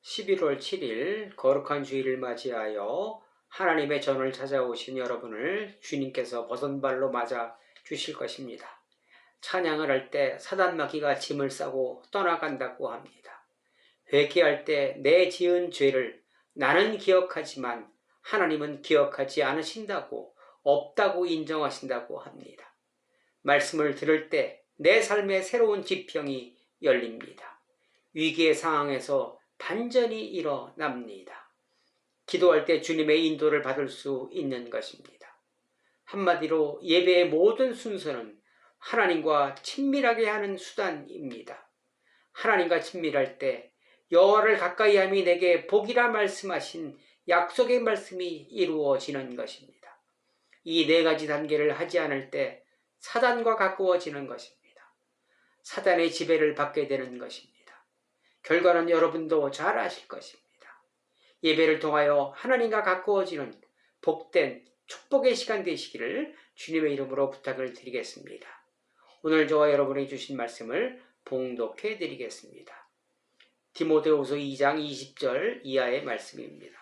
11월 7일 거룩한 주일을 맞이하여 하나님의 전을 찾아오신 여러분을 주님께서 버선발로 맞아 주실 것입니다. 찬양을 할 때 사단마귀가 짐을 싸고 떠나간다고 합니다. 회개할 때 내 지은 죄를 나는 기억하지만 하나님은 기억하지 않으신다고, 없다고 인정하신다고 합니다. 말씀을 들을 때 내 삶의 새로운 지평이 열립니다. 위기의 상황에서 반전이 일어납니다. 기도할 때 주님의 인도를 받을 수 있는 것입니다. 한마디로 예배의 모든 순서는 하나님과 친밀하게 하는 수단입니다. 하나님과 친밀할 때 여호와를 가까이 함이 내게 복이라 말씀하신 약속의 말씀이 이루어지는 것입니다. 이 네 가지 단계를 하지 않을 때 사단과 가까워지는 것입니다. 사단의 지배를 받게 되는 것입니다. 결과는 여러분도 잘 아실 것입니다. 예배를 통하여 하나님과 가까워지는 복된 축복의 시간 되시기를 주님의 이름으로 부탁을 드리겠습니다. 오늘 저와 여러분이 주신 말씀을 봉독해 드리겠습니다. 디모데후서 2장 20절 이하의 말씀입니다.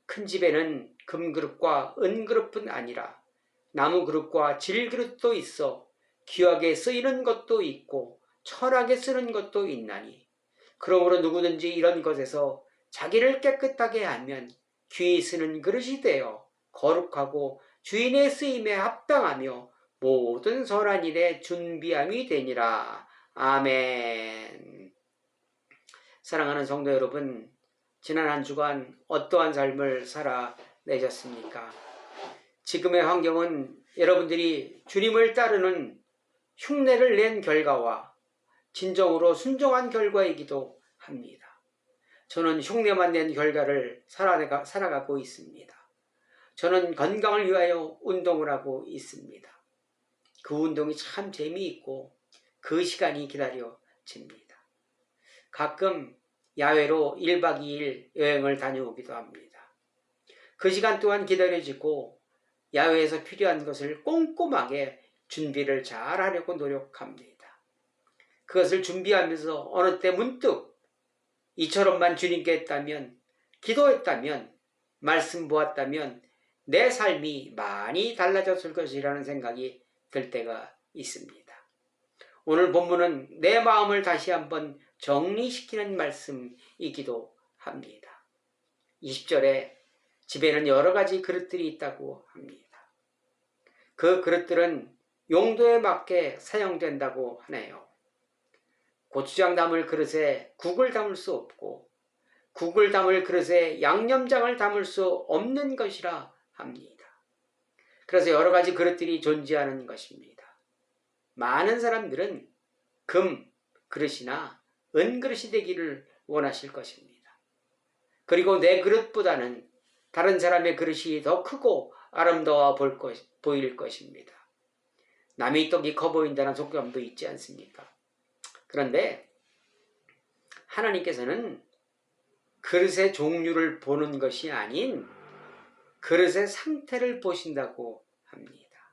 큰 집에는 금그릇과 은그릇뿐 아니라 나무그릇과 질그릇도 있어 귀하게 쓰이는 것도 있고 천하게 쓰는 것도 있나니 그러므로 누구든지 이런 것에서 자기를 깨끗하게 하면 귀히 쓰는 그릇이 되어 거룩하고 주인의 쓰임에 합당하며 모든 선한 일에 준비함이 되니라. 아멘. 사랑하는 성도 여러분, 지난 한 주간 어떠한 삶을 살아내셨습니까? 지금의 환경은 여러분들이 주님을 따르는 흉내를 낸 결과와 진정으로 순종한 결과이기도 합니다. 저는 흉내만 낸 결과를 살아가고 있습니다. 저는 건강을 위하여 운동을 하고 있습니다. 그 운동이 참 재미있고 그 시간이 기다려집니다. 가끔 야외로 1박 2일 여행을 다녀오기도 합니다. 그 시간 또한 기다려지고 야외에서 필요한 것을 꼼꼼하게 준비를 잘 하려고 노력합니다. 그것을 준비하면서 어느 때 문득 이처럼만 주님께 했다면, 기도했다면, 말씀 보았다면 내 삶이 많이 달라졌을 것이라는 생각이 들 때가 있습니다. 오늘 본문은 내 마음을 다시 한번 정리시키는 말씀이기도 합니다. 20절에 집에는 여러 가지 그릇들이 있다고 합니다. 그 그릇들은 용도에 맞게 사용된다고 하네요. 고추장 담을 그릇에 국을 담을 수 없고 국을 담을 그릇에 양념장을 담을 수 없는 것이라 합니다. 그래서 여러 가지 그릇들이 존재하는 것입니다. 많은 사람들은 금 그릇이나 은 그릇이 되기를 원하실 것입니다. 그리고 내 그릇보다는 다른 사람의 그릇이 더 크고 아름다워 보일 것입니다. 남의 떡이 커 보인다는 속담도 있지 않습니까? 그런데 하나님께서는 그릇의 종류를 보는 것이 아닌 그릇의 상태를 보신다고 합니다.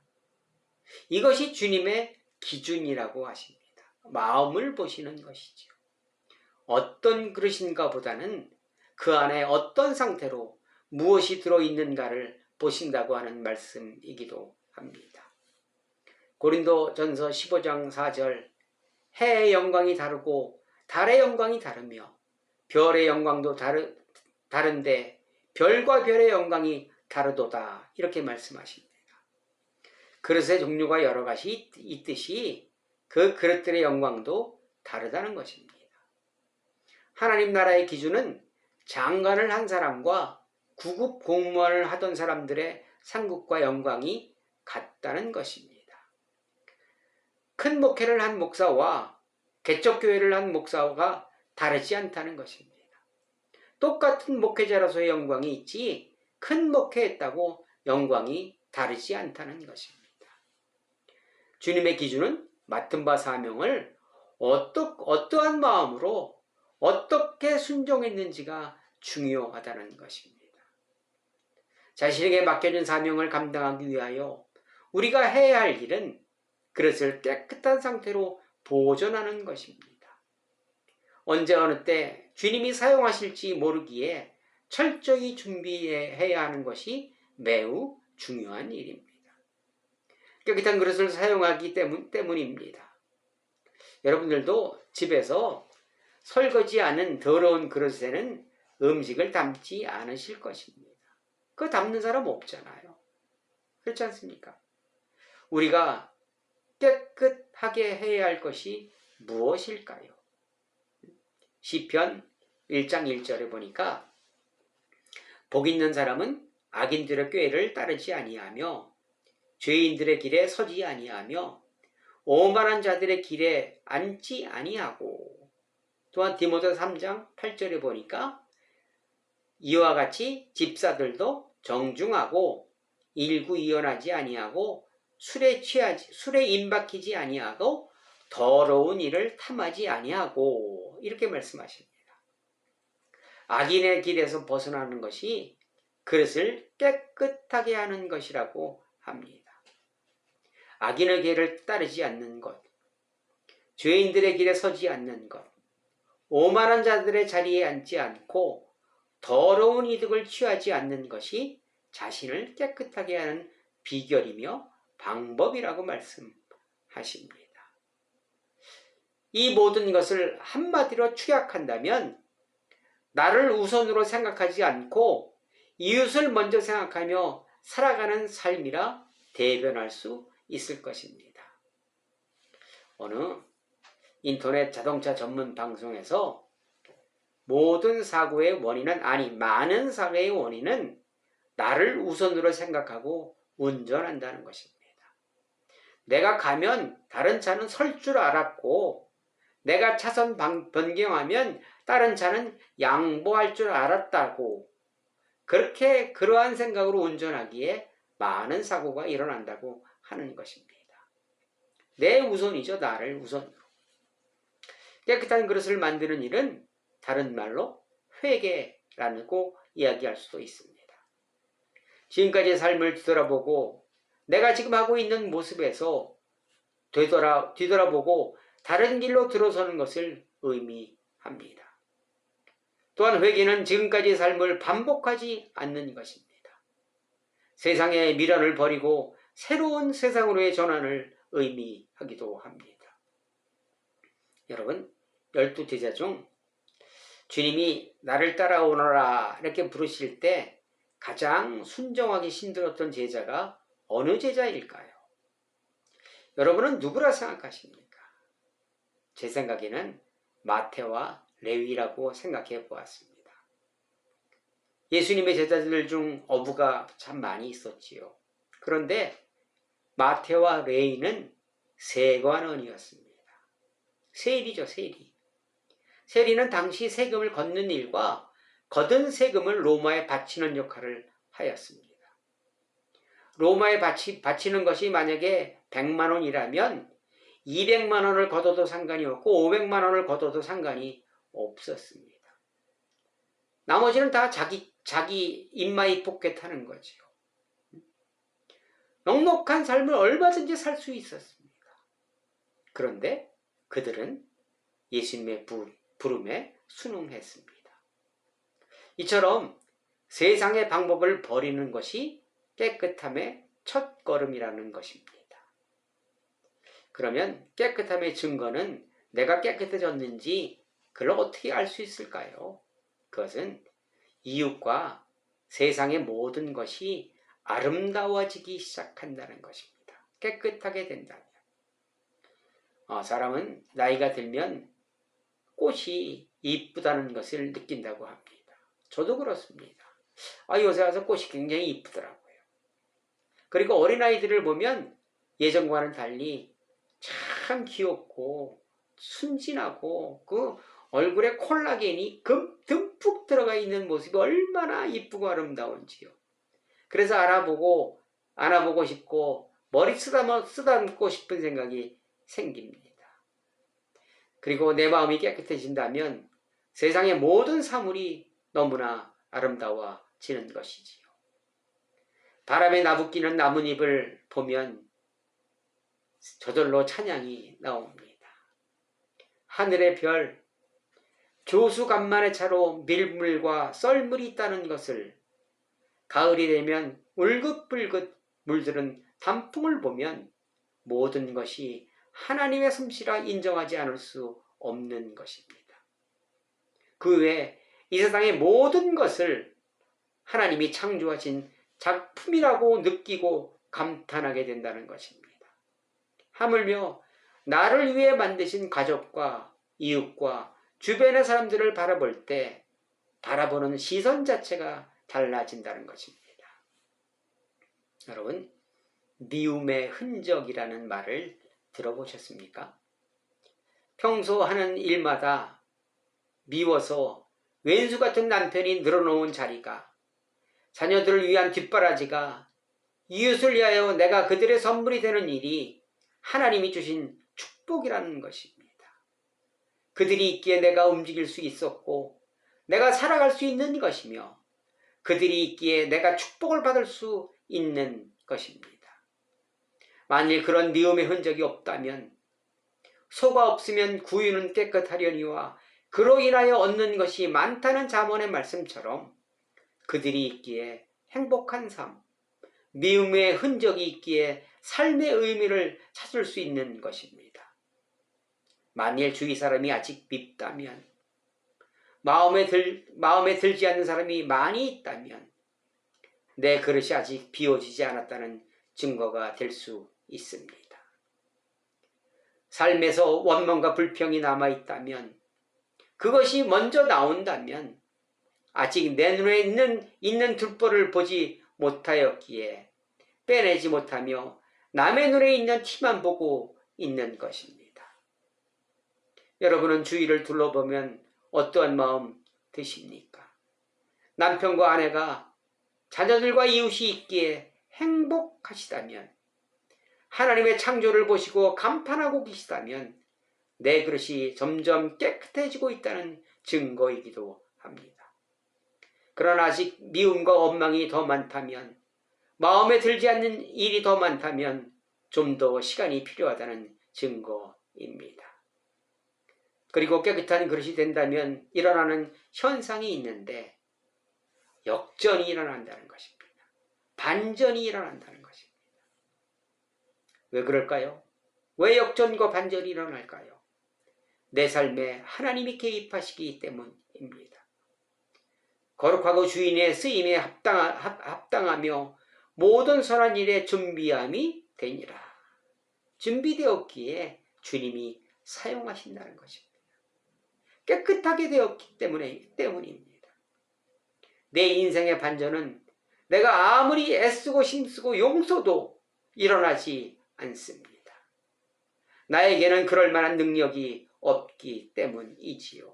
이것이 주님의 기준이라고 하십니다. 마음을 보시는 것이죠. 어떤 그릇인가 보다는 그 안에 어떤 상태로 무엇이 들어있는가를 보신다고 하는 말씀이기도 합니다. 고린도전서 15장 4절 해의 영광이 다르고 달의 영광이 다르며 별의 영광도 다른데 별과 별의 영광이 다르도다 이렇게 말씀하십니다. 그릇의 종류가 여러 가지 있듯이 그 그릇들의 영광도 다르다는 것입니다. 하나님 나라의 기준은 장관을 한 사람과 구급 공무원을 하던 사람들의 상급과 영광이 같다는 것입니다. 큰 목회를 한 목사와 개척교회를 한 목사가 다르지 않다는 것입니다. 똑같은 목회자로서의 영광이 있지 큰 목회했다고 영광이 다르지 않다는 것입니다. 주님의 기준은 맡은 바 사명을 어떠한 마음으로 어떻게 순종했는지가 중요하다는 것입니다. 자신에게 맡겨진 사명을 감당하기 위하여 우리가 해야 할 일은 그릇을 깨끗한 상태로 보존하는 것입니다. 언제 어느 때 주님이 사용하실지 모르기에 철저히 준비해야 하는 것이 매우 중요한 일입니다. 깨끗한 그릇을 사용하기 때문입니다. 여러분들도 집에서 설거지 않은 더러운 그릇에는 음식을 담지 않으실 것입니다. 그거 담는 사람 없잖아요. 그렇지 않습니까? 우리가 깨끗하게 해야 할 것이 무엇일까요? 시편 1장 1절에 보니까 복 있는 사람은 악인들의 꾀를 따르지 아니하며 죄인들의 길에 서지 아니하며 오만한 자들의 길에 앉지 아니하고, 또한 디모데 3장 8절에 보니까 이와 같이 집사들도 정중하고 일구이연하지 아니하고 술에 임박히지 아니하고 더러운 일을 탐하지 아니하고, 이렇게 말씀하십니다. 악인의 길에서 벗어나는 것이 그릇을 깨끗하게 하는 것이라고 합니다. 악인의 길을 따르지 않는 것, 죄인들의 길에 서지 않는 것, 오만한 자들의 자리에 앉지 않고 더러운 이득을 취하지 않는 것이 자신을 깨끗하게 하는 비결이며 방법이라고 말씀하십니다. 이 모든 것을 한마디로 축약한다면 나를 우선으로 생각하지 않고 이웃을 먼저 생각하며 살아가는 삶이라 대변할 수 있을 것입니다. 어느 인터넷 자동차 전문 방송에서 모든 사고의 원인은, 많은 사고의 원인은 나를 우선으로 생각하고 운전한다는 것입니다. 내가 가면 다른 차는 설 줄 알았고, 내가 차선 변경하면 다른 차는 양보할 줄 알았다고, 그러한 생각으로 운전하기에 많은 사고가 일어난다고 하는 것입니다. 내 우선이죠. 나를 우선으로. 깨끗한 그릇을 만드는 일은 다른 말로 회개라고 이야기할 수도 있습니다. 지금까지의 삶을 뒤돌아보고 내가 지금 하고 있는 모습에서 뒤돌아보고 다른 길로 들어서는 것을 의미합니다. 또한 회개는 지금까지의 삶을 반복하지 않는 것입니다. 세상의 미련을 버리고 새로운 세상으로의 전환을 의미하기도 합니다. 여러분, 12제자 중 주님이 나를 따라오너라 이렇게 부르실 때 가장 순종하기 힘들었던 제자가 어느 제자일까요? 여러분은 누구라 생각하십니까? 제 생각에는 마태와 레위라고 생각해 보았습니다. 예수님의 제자들 중 어부가 참 많이 있었지요. 그런데 마태와 레위는 세관원이었습니다. 세리죠, 세리. 세리는 당시 세금을 걷는 일과 거둔 세금을 로마에 바치는 역할을 하였습니다. 로마에 바치는 것이 만약에 100만 원이라면 200만 원을 걷어도 상관이 없고 500만 원을 걷어도 상관이 없었습니다. 나머지는 다 자기 입마이 포켓하는 거지요. 넉넉한 삶을 얼마든지 살 수 있었습니다. 그런데 그들은 예수님의 부름에 순응했습니다. 이처럼 세상의 방법을 버리는 것이 깨끗함의 첫걸음이라는 것입니다. 그러면 깨끗함의 증거는 내가 깨끗해졌는지 그걸 어떻게 알 수 있을까요? 그것은 이웃과 세상의 모든 것이 아름다워지기 시작한다는 것입니다. 깨끗하게 된다면. 사람은 나이가 들면 꽃이 이쁘다는 것을 느낀다고 합니다. 저도 그렇습니다. 요새 와서 꽃이 굉장히 이쁘더라고요. 그리고 어린아이들을 보면 예전과는 달리 참 귀엽고 순진하고 그 얼굴에 콜라겐이 듬뿍 들어가 있는 모습이 얼마나 이쁘고 아름다운지요. 그래서 안아보고 싶고 머리 쓰다듬고 싶은 생각이 생깁니다. 그리고 내 마음이 깨끗해진다면 세상의 모든 사물이 너무나 아름다워지는 것이지요. 바람에 나부끼는 나뭇잎을 보면 저절로 찬양이 나옵니다. 하늘의 별, 조수간만의 차로 밀물과 썰물이 있다는 것을, 가을이 되면 울긋불긋 물들은 단풍을 보면 모든 것이 하나님의 솜씨라 인정하지 않을 수 없는 것입니다. 그 외에 이 세상의 모든 것을 하나님이 창조하신 작품이라고 느끼고 감탄하게 된다는 것입니다. 하물며 나를 위해 만드신 가족과 이웃과 주변의 사람들을 바라볼 때 바라보는 시선 자체가 달라진다는 것입니다. 여러분, 미움의 흔적이라는 말을 들어보셨습니까? 평소 하는 일마다 미워서 왼수 같은 남편이 늘어놓은 자리가, 자녀들을 위한 뒷바라지가, 이웃을 위하여 내가 그들의 선물이 되는 일이 하나님이 주신 축복이라는 것입니다. 그들이 있기에 내가 움직일 수 있었고 내가 살아갈 수 있는 것이며, 그들이 있기에 내가 축복을 받을 수 있는 것입니다. 만일 그런 미움의 흔적이 없다면, 소가 없으면 구유는 깨끗하려니와 그로 인하여 얻는 것이 많다는 잠언의 말씀처럼 그들이 있기에 행복한 삶, 미움의 흔적이 있기에 삶의 의미를 찾을 수 있는 것입니다. 만일 주위 사람이 아직 밉다면, 마음에 들지 않는 사람이 많이 있다면 내 그릇이 아직 비워지지 않았다는 증거가 될 수 있습니다. 삶에서 원망과 불평이 남아있다면, 그것이 먼저 나온다면 아직 내 눈에 있는 들보를 보지 못하였기에 빼내지 못하며 남의 눈에 있는 티만 보고 있는 것입니다. 여러분은 주위를 둘러보면 어떠한 마음 드십니까? 남편과 아내가 자녀들과 이웃이 있기에 행복하시다면, 하나님의 창조를 보시고 감탄하고 계시다면 내 그릇이 점점 깨끗해지고 있다는 증거이기도 합니다. 그러나 아직 미움과 원망이 더 많다면, 마음에 들지 않는 일이 더 많다면 좀 더 시간이 필요하다는 증거입니다. 그리고 깨끗한 그릇이 된다면 일어나는 현상이 있는데, 역전이 일어난다는 것입니다. 반전이 일어난다는 것입니다. 왜 그럴까요? 왜 역전과 반전이 일어날까요? 내 삶에 하나님이 개입하시기 때문입니다. 거룩하고 주인의 쓰임에 합당하며 모든 선한 일에 준비함이 되니라. 준비되었기에 주님이 사용하신다는 것입니다. 깨끗하게 되었기 때문입니다. 내 인생의 반전은 내가 아무리 애쓰고 힘쓰고 용서도 일어나지 않습니다. 나에게는 그럴 만한 능력이 없기 때문이지요.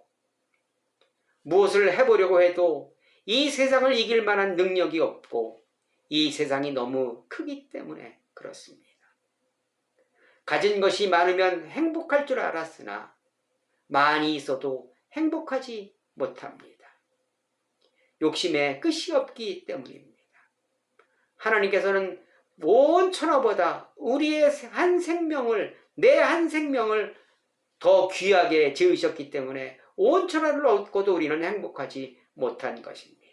무엇을 해보려고 해도 이 세상을 이길 만한 능력이 없고 이 세상이 너무 크기 때문에 그렇습니다. 가진 것이 많으면 행복할 줄 알았으나 많이 있어도 행복하지 못합니다. 욕심에 끝이 없기 때문입니다. 하나님께서는 온 천하보다 우리의 내 한 생명을 더 귀하게 지으셨기 때문에 온 천하를 얻고도 우리는 행복하지 못한 것입니다.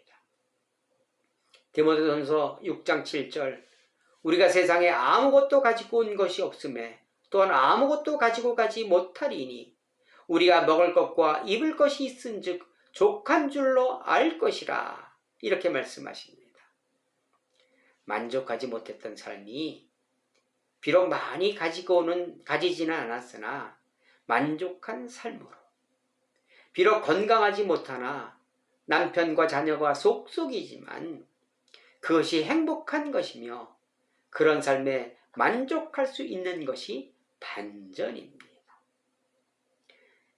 디모데전서 6장 7절, 우리가 세상에 아무것도 가지고 온 것이 없음에 또한 아무것도 가지고 가지 못하리니 우리가 먹을 것과 입을 것이 있은즉 족한 줄로 알 것이라, 이렇게 말씀하십니다. 만족하지 못했던 삶이 비록 많이 가지지는 않았으나 만족한 삶으로, 비록 건강하지 못하나 남편과 자녀가 속속이지만 그것이 행복한 것이며 그런 삶에 만족할 수 있는 것이 반전입니다.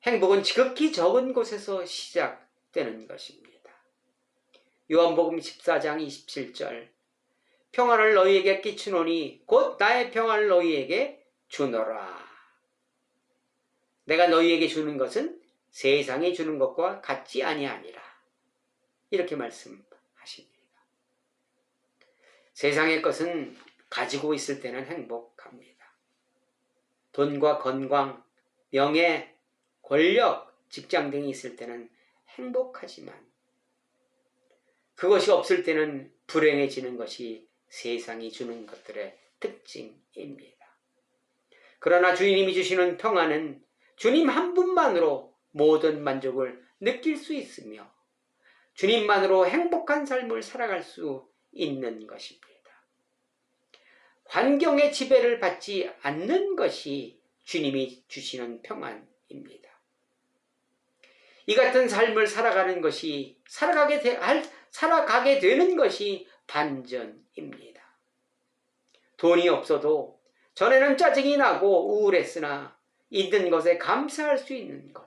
행복은 지극히 적은 곳에서 시작되는 것입니다. 요한복음 14장 27절, 평안을 너희에게 끼치노니 곧 나의 평안을 너희에게 주노라. 내가 너희에게 주는 것은 세상이 주는 것과 같지 아니하니라, 이렇게 말씀하십니다. 세상의 것은 가지고 있을 때는 행복합니다. 돈과 건강, 명예, 권력, 직장 등이 있을 때는 행복하지만 그것이 없을 때는 불행해지는 것이 세상이 주는 것들의 특징입니다. 그러나 주님이 주시는 평안은 주님 한 분만으로 모든 만족을 느낄 수 있으며 주님만으로 행복한 삶을 살아갈 수 있는 것입니다. 환경의 지배를 받지 않는 것이 주님이 주시는 평안입니다. 이 같은 삶을 살아가는 것이 살아가게 되는 것이 반전입니다. 돈이 없어도 전에는 짜증이 나고 우울했으나 있는 것에 감사할 수 있는 것.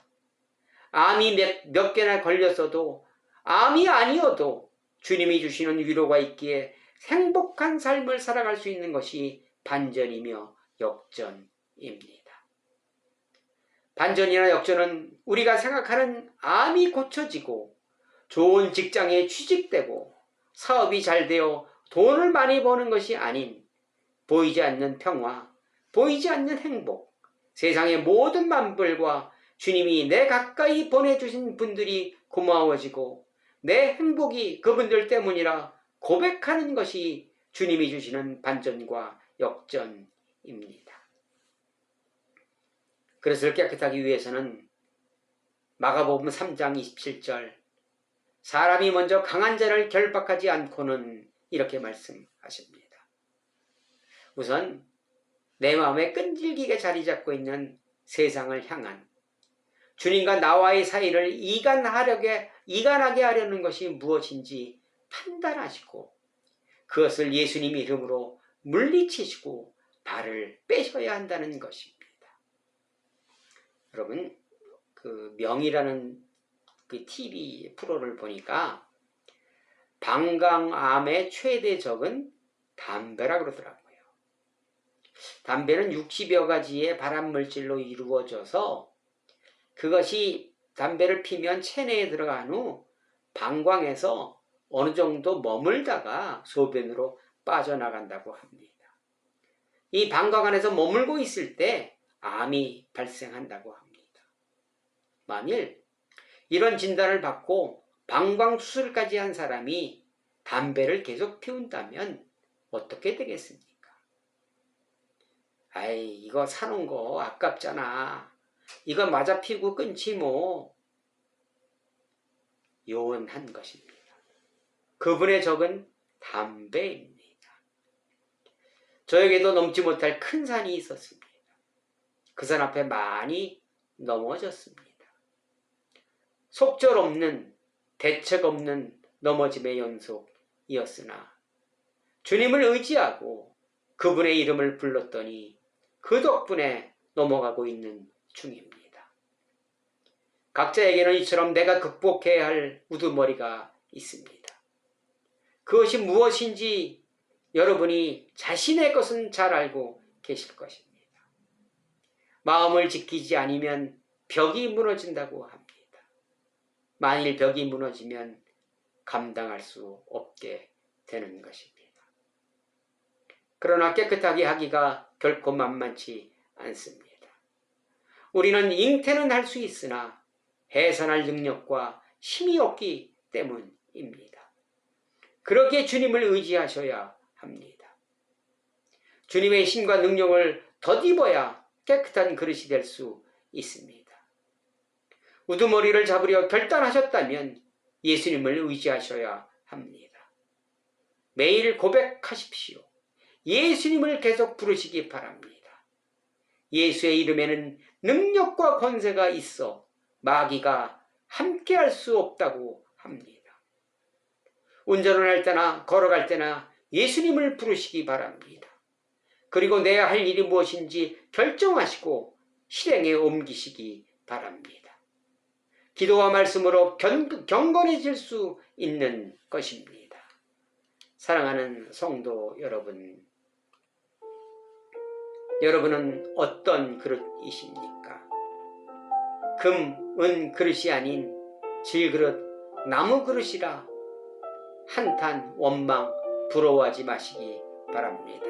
암이 몇 개나 걸렸어도 암이 아니어도 주님이 주시는 위로가 있기에 행복한 삶을 살아갈 수 있는 것이 반전이며 역전입니다. 반전이나 역전은 우리가 생각하는 암이 고쳐지고 좋은 직장에 취직되고 사업이 잘 되어 돈을 많이 버는 것이 아닌 보이지 않는 평화, 보이지 않는 행복, 세상의 모든 만불과 주님이 내 가까이 보내주신 분들이 고마워지고 내 행복이 그분들 때문이라 고백하는 것이 주님이 주시는 반전과 역전입니다. 그것을 깨끗하기 위해서는 마가복음 3장 27절 사람이 먼저 강한 자를 결박하지 않고는 이렇게 말씀하십니다. 우선 내 마음에 끈질기게 자리 잡고 있는 세상을 향한 주님과 나와의 사이를 이간하게 하려는 것이 무엇인지 판단하시고 그것을 예수님 이름으로 물리치시고 발을 빼셔야 한다는 것입니다. 여러분, 그 명이라는 그 TV 프로를 보니까 방광암의 최대 적은 담배라 그러더라고요. 담배는 60여 가지의 발암물질로 이루어져서 그것이 담배를 피면 체내에 들어간 후 방광에서 어느 정도 머물다가 소변으로 빠져나간다고 합니다. 이 방광 안에서 머물고 있을 때 암이 발생한다고 합니다. 만일 이런 진단을 받고 방광 수술까지 한 사람이 담배를 계속 피운다면 어떻게 되겠습니까? 아이, 이거 사놓은 거 아깝잖아. 이거 맞아 피고 끊지 뭐. 요원한 것입니다. 그분의 적은 담배입니다. 저에게도 넘지 못할 큰 산이 있었습니다. 그 산 앞에 많이 넘어졌습니다. 속절없는 대책 없는 넘어짐의 연속이었으나 주님을 의지하고 그분의 이름을 불렀더니 그 덕분에 넘어가고 있는 중입니다. 각자에게는 이처럼 내가 극복해야 할 우두머리가 있습니다. 그것이 무엇인지 여러분이 자신의 것은 잘 알고 계실 것입니다. 마음을 지키지 않으면 벽이 무너진다고 합니다. 만일 벽이 무너지면 감당할 수 없게 되는 것입니다. 그러나 깨끗하게 하기가 결코 만만치 않습니다. 우리는 잉태는 할 수 있으나 해산할 능력과 힘이 없기 때문입니다. 그렇게 주님을 의지하셔야 합니다. 주님의 힘과 능력을 덧입어야 깨끗한 그릇이 될 수 있습니다. 우두머리를 잡으려 결단하셨다면 예수님을 의지하셔야 합니다. 매일 고백하십시오. 예수님을 계속 부르시기 바랍니다. 예수의 이름에는 능력과 권세가 있어 마귀가 함께할 수 없다고 합니다. 운전을 할 때나 걸어갈 때나 예수님을 부르시기 바랍니다. 그리고 내야 할 일이 무엇인지 결정하시고 실행에 옮기시기 바랍니다. 기도와 말씀으로 경건해질 수 있는 것입니다. 사랑하는 성도 여러분, 여러분은 어떤 그릇이십니까? 금, 은 그릇이 아닌 질그릇, 나무 그릇이라 한탄, 원망, 부러워하지 마시기 바랍니다.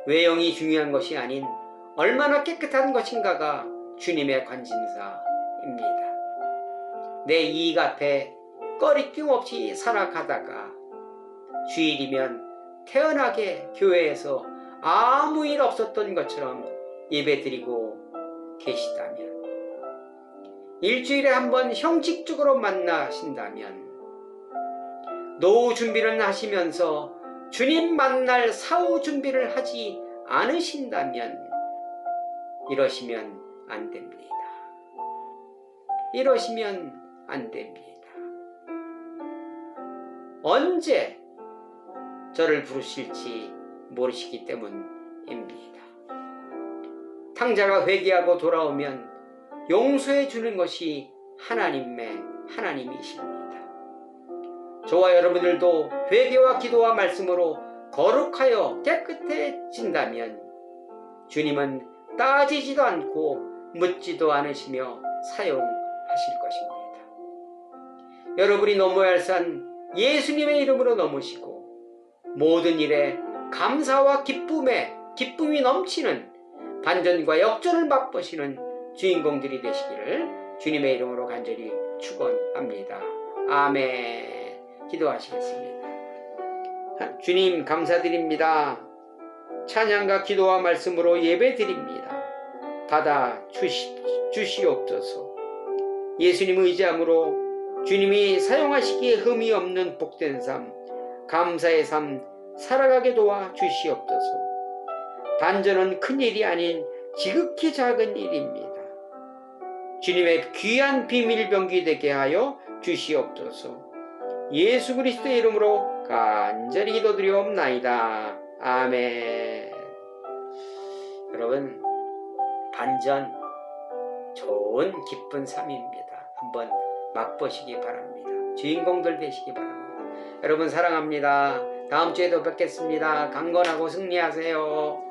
외형이 중요한 것이 아닌 얼마나 깨끗한 것인가가 주님의 관심사입니다. 내 이익 앞에 꺼리낌 없이 살아가다가 주일이면 태연하게 교회에서 아무 일 없었던 것처럼 예배드리고 계시다면, 일주일에 한 번 형식적으로 만나신다면, 노후 준비를 하시면서 주님 만날 사후 준비를 하지 않으신다면 이러시면 안 됩니다. 이러시면 안 됩니다. 언제 저를 부르실지 모르시기 때문입니다. 탕자가 회개하고 돌아오면 용서해 주는 것이 하나님이십니다. 저와 여러분들도 회개와 기도와 말씀으로 거룩하여 깨끗해진다면 주님은 따지지도 않고 묻지도 않으시며 사용하실 것입니다. 여러분이 넘어야 할 산 예수님의 이름으로 넘으시고 모든 일에 감사와 기쁨이 넘치는 반전과 역전을 맛보시는 주인공들이 되시기를 주님의 이름으로 간절히 축원합니다. 아멘. 기도하시겠습니다. 주님 감사드립니다. 찬양과 기도와 말씀으로 예배드립니다. 받아 주시옵소서. 예수님 의지함으로 주님이 사용하시기에 흠이 없는 복된 삶, 감사의 삶 살아가게 도와 주시옵소서. 반전은 큰 일이 아닌 지극히 작은 일입니다. 주님의 귀한 비밀병기 되게 하여 주시옵소서. 예수 그리스도의 이름으로 간절히 기도드리옵나이다. 아멘. 여러분, 반전 좋은 기쁜 삶입니다. 한번 맛보시기 바랍니다. 주인공들 되시기 바랍니다. 여러분 사랑합니다. 다음 주에도 뵙겠습니다. 강건하고 승리하세요.